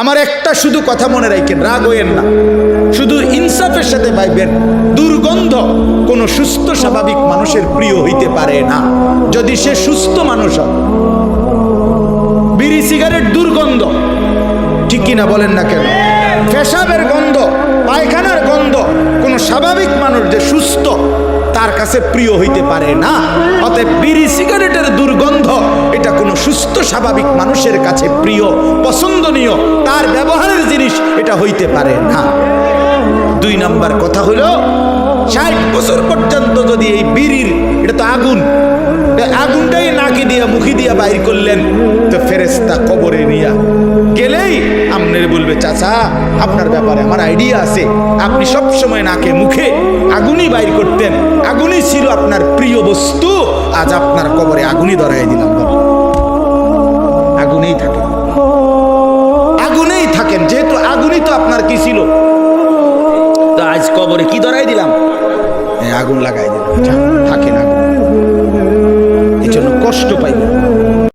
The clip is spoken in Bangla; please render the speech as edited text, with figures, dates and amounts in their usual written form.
আমার একটা শুধু কথা মনে রাখেন, রাগ হইয়েন না, শুধু ইনসাফের সাথে ভাইবেন, দুর্গন্ধ কোনো সুস্থ স্বাভাবিক মানুষের প্রিয় হইতে পারে না, যদি সে সুস্থ মানুষ হয়। বিড়ি সিগারেট দুর্গন্ধ, ঠিক কিনা বলেন না কেন? পেশাবের গন্ধ, পায়খানার গন্ধ কোনো স্বাভাবিক মানুষ যে সুস্থ তার কাছে প্রিয় হইতে পারে না। অতএব বিড়ি সিগারেটের দুর্গন্ধ এটা কোনো সুস্থ স্বাভাবিক মানুষের কাছে প্রিয়, পছন্দনীয়, তার ব্যবহারের জিনিস এটা হইতে পারে না। 2 নাম্বার কথা হলো, 60 বছর পর্যন্ত যদি এই বিড়ির, এটা তো আগুন, আগুনটাই নাকি দিয়া মুখি দিয়া বাইর করলেন, তো ফেরেশতা কবরে নিয়া গেলেই আপনার বলবে, চাচা আপনার ব্যাপারে আমার আইডিয়া আছে, আপনি সব সময় নাকে মুখে আগুনই বাইর করতেন, আগুনই ছিল আপনার প্রিয় বস্তু, আজ আপনার কবরে আগুনই ধরাই দিলাম। আগুনেই থাকেন, আগুনেই থাকেন, যেহেতু আগুনই তো আপনার কি ছিল, তো আজ কবরে কি ধরাই দিলাম, আগুন লাগাই দিলাম, থাকেন আগুন। এই জন্য কষ্ট পাইবেন,